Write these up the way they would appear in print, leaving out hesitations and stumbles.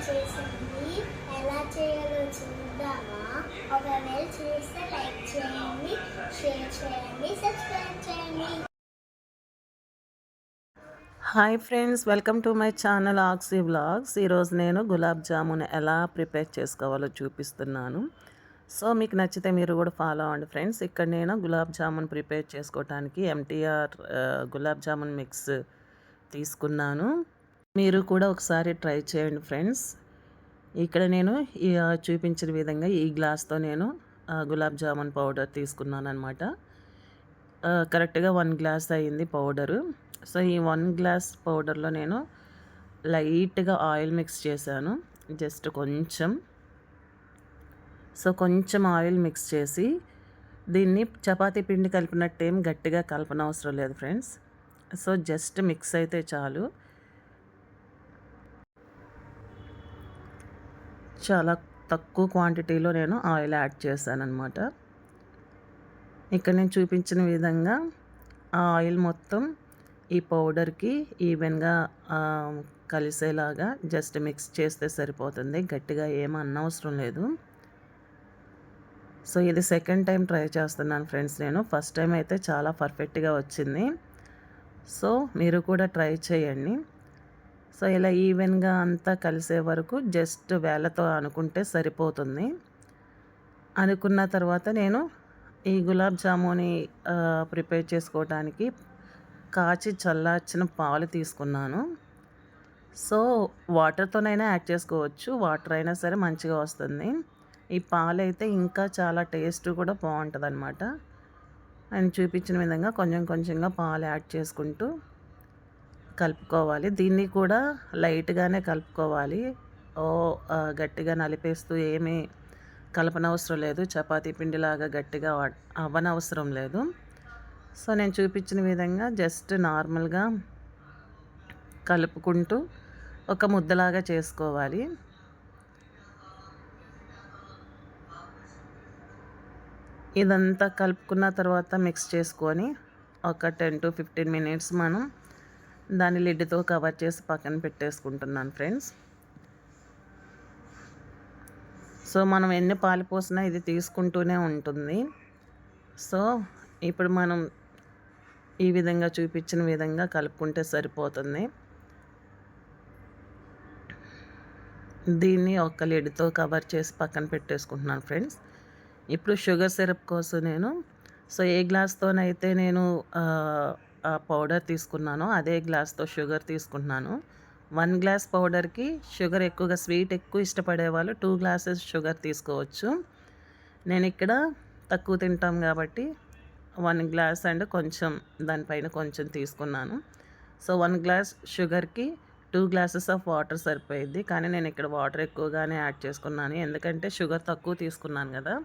చేసింది ఎలా చేయాలో చూద్దామా? ఒకవేళ చేస్తే లైక్ చేయండి, షేర్ చేయండి, సబ్స్క్రైబ్ చేయండి. Hi friends, welcome to my channel oxy vlogs. ఈరోజు నేను గులాబ్ జామున్ ఎలా ప్రిపేర్ చేసుకోవాలో చూపిస్తున్నాను. సో మీకు నచ్చితే మీరు కూడా ఫాలో అవ్వండి ఫ్రెండ్స్. ఇక్కడ నేను గులాబ్ జామున్ ప్రిపేర్ చేసుకోవడానికి ఎంటీఆర్ గులాబ్ జామున్ మిక్స్ తీసుకున్నాను. మీరు కూడా ఒకసారి ట్రై చేయండి ఫ్రెండ్స్. ఇక్కడ నేను చూపించిన విధంగా ఈ గ్లాస్తో నేను గులాబ్ జామున్ పౌడర్ తీసుకున్నాను అనమాట. కరెక్ట్గా 1 గ్లాస్ అయ్యింది పౌడరు. సో ఈ 1 గ్లాస్ పౌడర్లో నేను లైట్గా ఆయిల్ మిక్స్ చేశాను, జస్ట్ కొంచెం. సో కొంచెం ఆయిల్ మిక్స్ చేసి దీన్ని చపాతీ పిండి కలిపినట్టు ఏం గట్టిగా కలపనవసరం లేదు ఫ్రెండ్స్. సో జస్ట్ మిక్స్ అయితే చాలు. చాలా తక్కువ క్వాంటిటీలో నేను ఆయిల్ యాడ్ చేశాను అనమాట. ఇక్కడ నేను చూపించిన విధంగా ఆ ఆయిల్ మొత్తం ఈ పౌడర్కి ఈవెన్గా కలిసేలాగా జస్ట్ మిక్స్ చేస్తే సరిపోతుంది. గట్టిగా ఏం అనవసరం లేదు. సో ఇది సెకండ్ టైం ట్రై చేస్తున్నాను ఫ్రెండ్స్. నేను ఫస్ట్ టైం అయితే చాలా పర్ఫెక్ట్గా వచ్చింది. సో మీరు కూడా ట్రై చేయండి. సో ఇలా ఈవెన్గా అంతా కలిసే వరకు జస్ట్ వేళ్ళతో అనుకుంటే సరిపోతుంది. అనుకున్న తర్వాత నేను ఈ గులాబ్ జాముని ప్రిపేర్ చేసుకోవడానికి కాచి చల్లార్చిన పాలు తీసుకున్నాను. సో వాటర్తోనైనా యాడ్ చేసుకోవచ్చు, వాటర్ అయినా సరే మంచిగా వస్తుంది. ఈ పాలు అయితే ఇంకా చాలా టేస్ట్ కూడా బాగుంటుంది అనమాట. ఆయన చూపించిన విధంగా కొంచెం కొంచెంగా పాలు యాడ్ చేసుకుంటూ కలుపుకోవాలి. దీన్ని కూడా లైట్గానే కలుపుకోవాలి. గట్టిగా నలిపేస్తూ ఏమీ కలపనవసరం లేదు. చపాతీ పిండిలాగా గట్టిగా అవ్వనవసరం లేదు. సో నేను చూపించిన విధంగా జస్ట్ నార్మల్గా కలుపుకుంటూ ఒక ముద్దలాగా చేసుకోవాలి. ఇదంతా కలుపుకున్న తర్వాత మిక్స్ చేసుకొని ఒక 10 to 15 మినిట్స్ మనం దాన్ని లిడ్తో కవర్ చేసి పక్కన పెట్టేసుకుంటున్నాను ఫ్రెండ్స్. సో మనం ఎన్ని పాలు పోసినా ఇది తీసుకుంటూనే ఉంటుంది. సో ఇప్పుడు మనం ఈ విధంగా చూపించిన విధంగా కలుపుకుంటే సరిపోతుంది. దీన్ని ఒక లిడ్తో కవర్ చేసి పక్కన పెట్టేసుకుంటున్నాను ఫ్రెండ్స్. ఇప్పుడు షుగర్ సిరప్ కోసం నేను ఏ గ్లాస్తోనైతే నేను పౌడర్ తీసుకున్నానో అదే గ్లాస్తో షుగర్ తీసుకుంటున్నాను. 1 గ్లాస్ పౌడర్కి షుగర్ ఎక్కువగా స్వీట్ ఎక్కువ ఇష్టపడే వాళ్ళు 2 గ్లాసెస్ షుగర్ తీసుకోవచ్చు. నేను ఇక్కడ తక్కువ తింటాం కాబట్టి 1 గ్లాస్ అండ్ కొంచెం దానిపైన కొంచెం తీసుకున్నాను. సో 1 గ్లాస్ షుగర్కి 2 గ్లాసెస్ ఆఫ్ వాటర్ సరిపోయిద్ది. కానీ నేను ఇక్కడ వాటర్ ఎక్కువగానే యాడ్ చేసుకున్నాను, ఎందుకంటే షుగర్ తక్కువ తీసుకున్నాను కదా.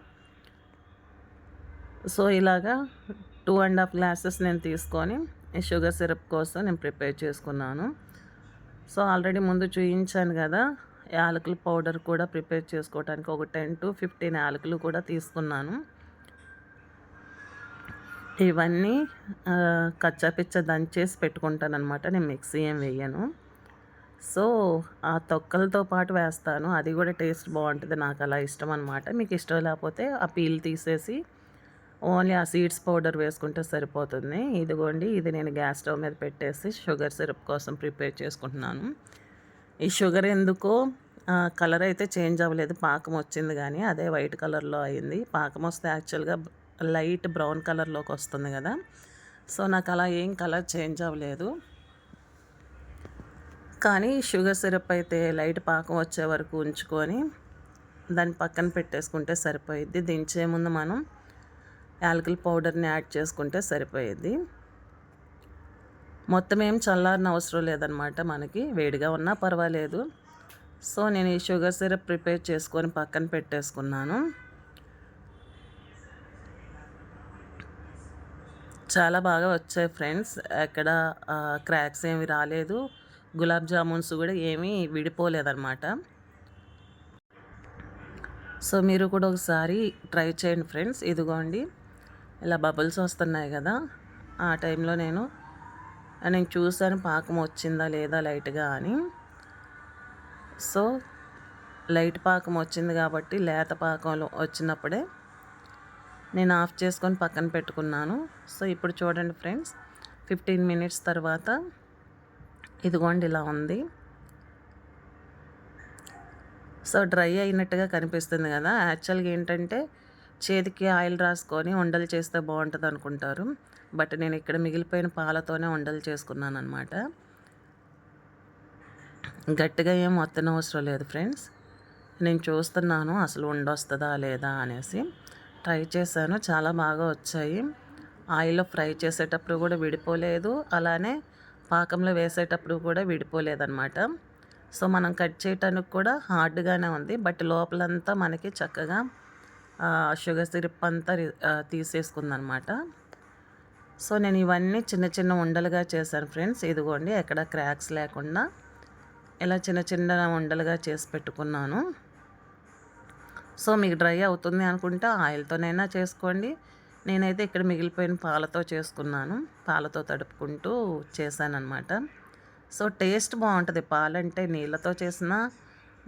సో ఇలాగా 2.5 గ్లాసెస్ నేను తీసుకొని ఈ షుగర్ సిరప్ కోసం నేను ప్రిపేర్ చేసుకున్నాను. సో ఆల్రెడీ ముందు చూపించాను కదా, యాలకుల పౌడర్ కూడా ప్రిపేర్ చేసుకోవడానికి ఒక 10 to 15 యాలకులు కూడా తీసుకున్నాను. ఇవన్నీ కచ్చాపిచ్చ దంచేసి పెట్టుకుంటాను అనమాట. నేను మిక్సీ ఏం వేయను. సో ఆ తొక్కలతో పాటు వేస్తాను, అది కూడా టేస్ట్ బాగుంటుంది. నాకు అలా ఇష్టం అనమాట. మీకు ఇష్టం లేకపోతే ఆ పీల్ తీసేసి ఓన్లీ ఆ సీడ్స్ పౌడర్ వేసుకుంటే సరిపోతుంది. ఇదిగోండి, ఇది నేను గ్యాస్ స్టవ్ మీద పెట్టేసి షుగర్ సిరప్ కోసం ప్రిపేర్ చేసుకుంటున్నాను. ఈ షుగర్ ఎందుకో కలర్ అయితే చేంజ్ అవ్వలేదు, పాకం వచ్చింది కానీ అదే వైట్ కలర్లో అయింది. పాకం వస్తే యాక్చువల్గా లైట్ బ్రౌన్ కలర్లోకి వస్తుంది కదా. సో నాకు అలా ఏం కలర్ చేంజ్ అవ్వలేదు. కానీ షుగర్ సిరప్ అయితే లైట్ పాకం వచ్చే వరకు ఉంచుకొని దాన్ని పక్కన పెట్టేసుకుంటే సరిపోయిద్ది. దించే ముందు మనం యాలకుల పౌడర్ని యాడ్ చేసుకుంటే సరిపోయేది. మొత్తం ఏం చల్లారని అవసరం లేదనమాట, మనకి వేడిగా ఉన్నా పర్వాలేదు. సో నేను ఈ షుగర్ సిరప్ ప్రిపేర్ చేసుకొని పక్కన పెట్టేసుకున్నాను. చాలా బాగా వచ్చాయి ఫ్రెండ్స్, ఎక్కడ క్రాక్స్ ఏమి రాలేదు. గులాబ్ జామున్స్ కూడా ఏమీ విడిపోలేదన్నమాట. సో మీరు కూడా ఒకసారి ట్రై చేయండి ఫ్రెండ్స్. ఇదిగోండి, ఇలా బబుల్స్ వస్తున్నాయి కదా, ఆ టైంలో నేను చూసాను పాకం వచ్చిందా లేదా లైట్గా అని. సో లైట్ పాకం వచ్చింది కాబట్టి లేత పాకంలో వచ్చినప్పుడే నేను ఆఫ్ చేసుకొని పక్కన పెట్టుకున్నాను. సో ఇప్పుడు చూడండి ఫ్రెండ్స్, 15 మినిట్స్ తర్వాత ఇదిగోండి ఇలా ఉంది. సో డ్రై అయినట్టుగా కనిపిస్తుంది కదా. యాక్చువల్గా ఏంటంటే చేతికి ఆయిల్ రాసుకొని ఉండలు చేస్తే బాగుంటుంది అనుకుంటారు. బట్ నేను ఇక్కడ మిగిలిపోయిన పాలతోనే ఉండలు చేసుకున్నాను అనమాట. గట్టిగా ఏం అవసరం లేదు ఫ్రెండ్స్. నేను చూస్తున్నాను అసలు ఉండొస్తుందా లేదా అనేసి. ట్రై చేశాను, చాలా బాగా వచ్చాయి. ఆయిల్లో ఫ్రై చేసేటప్పుడు కూడా విడిపోలేదు, అలానే పాకంలో వేసేటప్పుడు కూడా విడిపోలేదన్నమాట. సో మనం కట్ చేయటానికి కూడా హార్డ్గానే ఉంది, బట్ లోపలంతా మనకి చక్కగా షుగర్ సిరప్ అంతా తీసేసుకుందనమాట. సో నేను ఇవన్నీ చిన్న చిన్న ఉండలుగా చేశాను ఫ్రెండ్స్. ఇదిగోండి ఎక్కడ క్రాక్స్ లేకుండా ఇలా చిన్న చిన్న ఉండలుగా చేసి పెట్టుకున్నాను. సో మీకు డ్రై అవుతుంది అనుకుంటే ఆయిల్తోనైనా చేసుకోండి. నేనైతే ఇక్కడ మిగిలిపోయిన పాలతో చేసుకున్నాను, పాలతో తడుపుకుంటూ చేశానన్నమాట. సో టేస్ట్ బాగుంటుంది. పాలంటే నీళ్ళతో చేసినా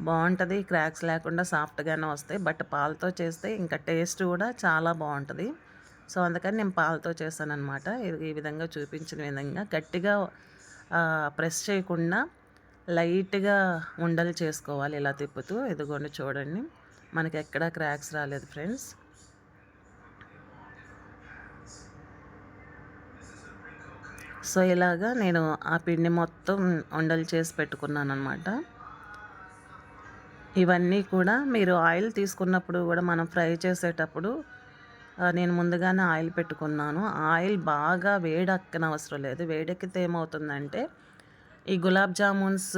బాగుంటుంది, క్రాక్స్ లేకుండా సాఫ్ట్గానే వస్తాయి. బట్ పాలతో చేస్తే ఇంకా టేస్ట్ కూడా చాలా బాగుంటుంది. సో అందుకని నేను పాలతో చేశాను అనమాట. ఇది ఈ విధంగా చూపించిన విధంగా గట్టిగా ప్రెస్ చేయకుండా లైట్గా ఉండలు చేసుకోవాలి ఇలా తిప్పుతూ. ఇదిగోండి చూడండి, మనకి ఎక్కడా క్రాక్స్ రాలేదు ఫ్రెండ్స్. సో ఇలాగా నేను ఆ పిండి మొత్తం ఉండలు చేసి పెట్టుకున్నాను అనమాట. ఇవన్నీ కూడా మీరు ఆయిల్ తీసుకున్నప్పుడు కూడా మనం ఫ్రై చేసేటప్పుడు నేను ముందుగానే ఆయిల్ పెట్టుకున్నాను. ఆయిల్ బాగా వేడెక్కనవసరం లేదు. వేడెక్కితే ఏమవుతుందంటే ఈ గులాబ్ జామున్స్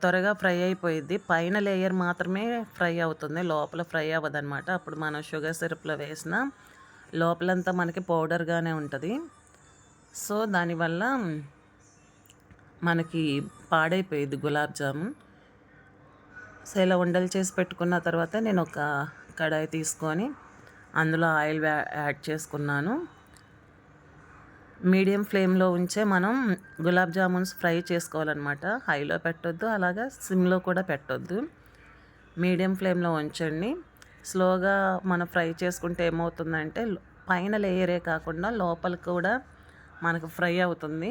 త్వరగా ఫ్రై అయిపోయిద్ది. పైన లేయర్ మాత్రమే ఫ్రై అవుతుంది, లోపల ఫ్రై అవ్వదన్నమాట. అప్పుడు మనం షుగర్ సిరప్లో వేసిన లోపలంతా మనకి పౌడర్గానే ఉంటుంది. సో దానివల్ల మనకి పాడైపోయింది గులాబ్ జామున్. సో ఇలా ఉండలు చేసి పెట్టుకున్న తర్వాత నేను ఒక కడాయి తీసుకొని అందులో ఆయిల్ యాడ్ చేసుకున్నాను. మీడియం ఫ్లేమ్లో ఉంచే మనం గులాబ్ జామున్స్ ఫ్రై చేసుకోవాలన్నమాట. హైలో పెట్టొద్దు, అలాగా సిమ్లో కూడా పెట్టొద్దు. మీడియం ఫ్లేమ్లో ఉంచండి. స్లోగా మనం ఫ్రై చేసుకుంటే ఏమవుతుందంటే పైన లేయరే కాకుండా లోపల కూడా మనకు ఫ్రై అవుతుంది.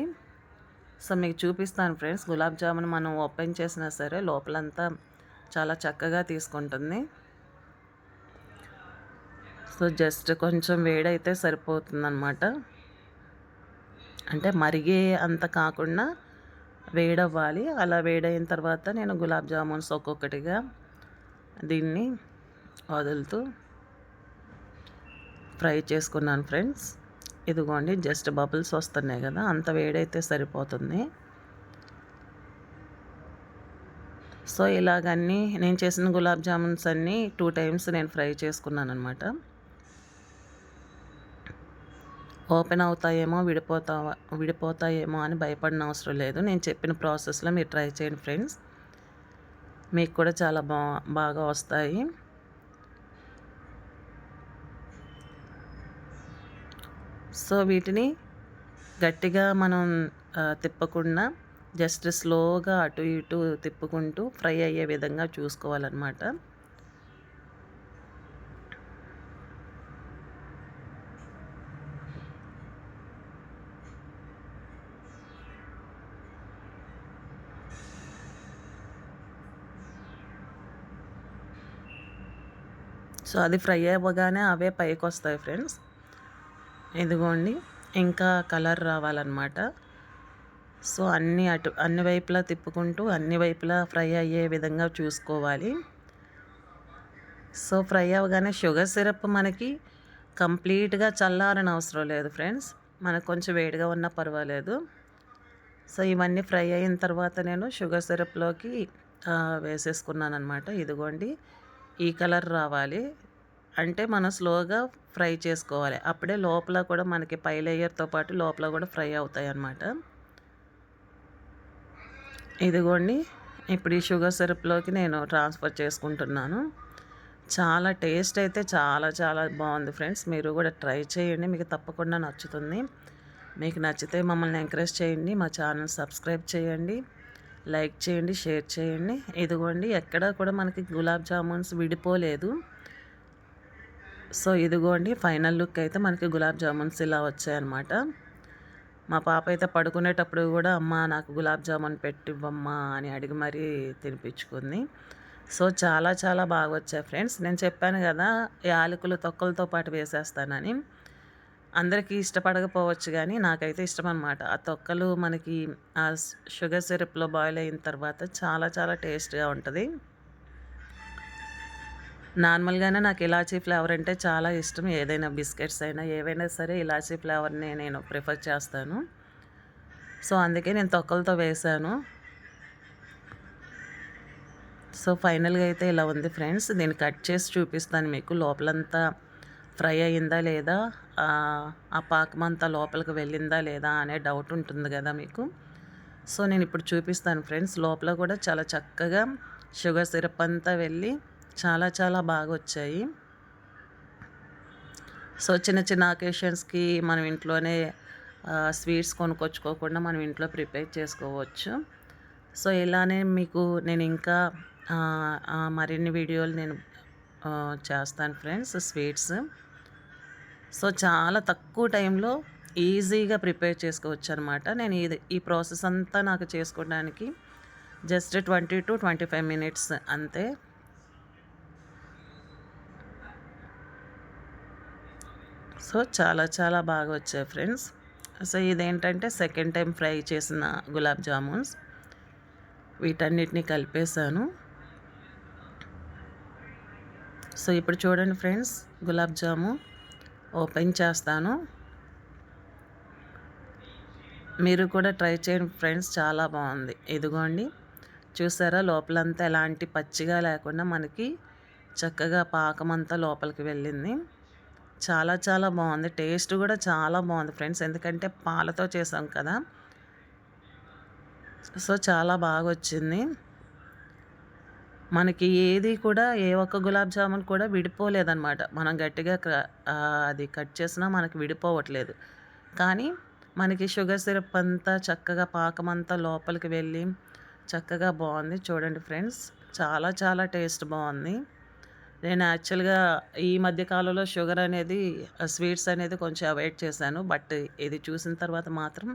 సో మీకు చూపిస్తాను ఫ్రెండ్స్. గులాబ్ జామున్ మనం ఓపెన్ చేసినా సరే లోపలంతా చాలా చక్కగా తీసుకుంటుంది. సో జస్ట్ కొంచెం వేడైతే సరిపోతుందన్నమాట. అంటే మరిగే అంత కాకుండా వేడవ్వాలి. అలా వేడైన తర్వాత నేను గులాబ్ జామున్స్ ఒక్కొక్కటిగా దీన్ని వదులుతూ ఫ్రై చేసుకున్నాను ఫ్రెండ్స్. ఇదిగోండి జస్ట్ బబుల్స్ వస్తున్నాయి కదా, అంత వేడైతే సరిపోతుంది. సో ఇలాగన్నీ నేను చేసిన గులాబ్ జామున్స్ అన్నీ 2 టైమ్స్ నేను ఫ్రై చేసుకున్నాను అనమాట. ఓపెన్ అవుతాయేమో విడిపోతాయేమో అని భయపడిన అవసరం లేదు. నేను చెప్పిన ప్రాసెస్లో మీరు ట్రై చేయండి ఫ్రెండ్స్, మీకు కూడా చాలా బాగా వస్తాయి. సో వీటిని గట్టిగా మనం తిప్పకుండా జస్ట్ స్లోగా అటు ఇటు తిప్పుకుంటూ ఫ్రై అయ్యే విధంగా చూసుకోవాలన్నమాట. సో అది ఫ్రై అవ్వగానే అవే పైకి వస్తాయి ఫ్రెండ్స్. ఇదిగోండి ఇంకా కలర్ రావాలన్నమాట. సో అన్ని వైపులా తిప్పుకుంటూ అన్ని వైపులా ఫ్రై అయ్యే విధంగా చూసుకోవాలి. సో ఫ్రై అవ్వగానే షుగర్ సిరప్ మనకి కంప్లీట్గా చల్లారని అవసరం లేదు ఫ్రెండ్స్, మనకు కొంచెం వేడిగా ఉన్నా పర్వాలేదు. సో ఇవన్నీ ఫ్రై అయిన తర్వాత నేను షుగర్ సిరప్లోకి వేసేసుకున్నాను అనమాట. ఇదిగోండి ఈ కలర్ రావాలి అంటే మనం స్లోగా ఫ్రై చేసుకోవాలి. అప్పుడే లోపల కూడా మనకి పై లేయర్తో పాటు లోపల కూడా ఫ్రై అవుతాయి అన్నమాట. ఇదిగోండి ఇప్పుడు ఈ షుగర్ సిరప్లోకి నేను ట్రాన్స్ఫర్ చేసుకుంటున్నాను. చాలా టేస్ట్ అయితే చాలా చాలా బాగుంది ఫ్రెండ్స్. మీరు కూడా ట్రై చేయండి, మీకు తప్పకుండా నచ్చుతుంది. మీకు నచ్చితే మమ్మల్ని ఎంకరేజ్ చేయండి, మా ఛానల్ సబ్స్క్రైబ్ చేయండి, లైక్ చేయండి, షేర్ చేయండి. ఇదిగోండి ఎక్కడ కూడా మనకి గులాబ్ జామున్స్ విడిపోలేదు. సో ఇదిగోండి ఫైనల్ లుక్ అయితే మనకి గులాబ్ జామున్స్ ఇలా వచ్చాయన్నమాట. మా పాప అయితే పడుకునేటప్పుడు కూడా అమ్మ నాకు గులాబ్ జామున్ పెట్టివ్వమ్మా అని అడిగి మరీ తినిపించుకుంది. సో చాలా చాలా బాగా వచ్చాయి ఫ్రెండ్స్. నేను చెప్పాను కదా యాలకులు తొక్కలతో పాటు వేసేస్తానని. అందరికీ ఇష్టపడకపోవచ్చు కానీ నాకైతే ఇష్టం అనమాట. ఆ తొక్కలు మనకి ఆ షుగర్ సిరప్లో బాయిల్ అయిన తర్వాత చాలా చాలా టేస్ట్గా ఉంటుంది. నార్మల్గానే నాకు ఇలాచీ ఫ్లేవర్ అంటే చాలా ఇష్టం. ఏదైనా బిస్కెట్స్ అయినా ఏవైనా సరే ఇలాచీ ఫ్లేవర్ని నేను ప్రిఫర్ చేస్తాను. సో అందుకే నేను తొక్కలతో వేశాను. సో ఫైనల్గా అయితే ఇలా ఉంది ఫ్రెండ్స్. దీన్ని కట్ చేసి చూపిస్తాను మీకు. లోపలంతా ఫ్రై అయ్యిందా లేదా, ఆ పాకమంతా లోపలికి వెళ్ళిందా లేదా అనే డౌట్ ఉంటుంది కదా మీకు. సో నేను ఇప్పుడు చూపిస్తాను ఫ్రెండ్స్. లోపల కూడా చాలా చక్కగా షుగర్ సిరప్ అంతా వెళ్ళి చాలా చాలా బాగా వచ్చాయి. సో చిన్న చిన్న అకేషన్స్కి మనం ఇంట్లోనే స్వీట్స్ కొనుక్కొచ్చుకోకుండా మనం ఇంట్లో ప్రిపేర్ చేసుకోవచ్చు. సో ఇలానే మీకు నేను ఇంకా మరిన్ని వీడియోలు నేను చేస్తాను ఫ్రెండ్స్ స్వీట్స్. సో చాలా తక్కువ టైంలో ఈజీగా ప్రిపేర్ చేసుకోవచ్చు అనమాట. నేను ఈ ప్రాసెస్ అంతా నాకు చేసుకోవడానికి జస్ట్ 20 to 25 మినిట్స్ అంతే. సో చాలా చాలా బాగా వచ్చాయి ఫ్రెండ్స్. సో ఇదేంటంటే సెకండ్ టైం ఫ్రై చేసిన గులాబ్ జామున్స్. వీటన్నిటిని కలిపేశాను. సో ఇప్పుడు చూడండి ఫ్రెండ్స్, గులాబ్ జాము ఓపెన్ చేస్తాను. మీరు కూడా ట్రై చేయండి ఫ్రెండ్స్, చాలా బాగుంది. ఇదిగోండి చూసారా, లోపలంతా ఎలాంటి పచ్చిగా లేకుండా మనకి చక్కగా పాకమంతా లోపలికి వెళ్ళింది. చాలా చాలా బాగుంది. టేస్ట్ కూడా చాలా బాగుంది ఫ్రెండ్స్, ఎందుకంటే పాలతో చేసాం కదా. సో చాలా బాగా వచ్చింది. మనకి ఏది కూడా ఏ ఒక్క గులాబ్ జామున్ కూడా విడిపోలేదన్నమాట. మనం గట్టిగా అది కట్ చేసినా మనకి విడిపోవట్లేదు. కానీ మనకి షుగర్ సిరప్ అంతా చక్కగా పాకమంతా లోపలికి వెళ్ళి చక్కగా బాగుంది. చూడండి ఫ్రెండ్స్, చాలా చాలా టేస్ట్ బాగుంది. నేను యాక్చువల్గా ఈ మధ్య కాలంలో షుగర్ అనేది స్వీట్స్ అనేది కొంచెం అవాయిడ్ చేశాను. బట్ ఇది చూసిన తర్వాత మాత్రం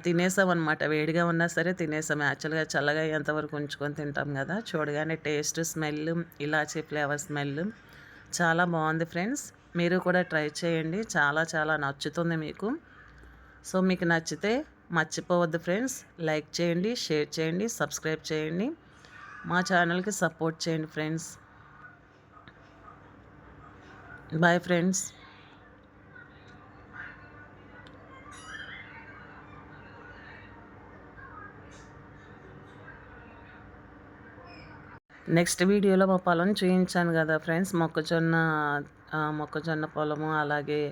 తినేసామన్నమాట. వేడిగా ఉన్నా సరే తినేసాం. యాక్చువల్గా చల్లగా అయ్యేంతవరకు ఉంచుకొని తింటాం కదా. చూడగానే టేస్ట్, స్మెల్, ఇలాచీ ఫ్లేవర్ స్మెల్ చాలా బాగుంది ఫ్రెండ్స్. మీరు కూడా ట్రై చేయండి, చాలా చాలా నచ్చుతుంది మీకు. సో మీకు నచ్చితే మర్చిపోవద్దు ఫ్రెండ్స్, లైక్ చేయండి, షేర్ చేయండి, సబ్స్క్రైబ్ చేయండి, మా ఛానల్కి సపోర్ట్ చేయండి ఫ్రెండ్స్. Bye friends. నెక్స్ట్ వీడియోలో మా పొలం చూపించాను కదా ఫ్రెండ్స్, మొక్కజొన్న పొలము, అలాగే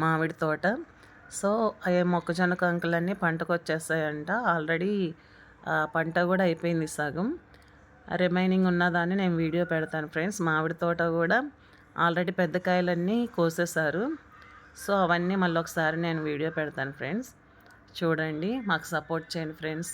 మామిడి తోట. సో మొక్కజొన్న కంకులన్నీ పంటకు వచ్చేస్తాయంట. ఆల్రెడీ పంట కూడా అయిపోయింది సగం. రిమైనింగ్ ఉన్నదాన్ని నేను వీడియో పెడతాను ఫ్రెండ్స్. మామిడి తోట కూడా ఆల్రెడీ పెద్ద కాయలన్నీ కోసేశారు. సో అవన్నీ మళ్ళీ ఒకసారి నేను వీడియో పెడతాను ఫ్రెండ్స్. చూడండి, మాకు సపోర్ట్ చేయండి ఫ్రెండ్స్.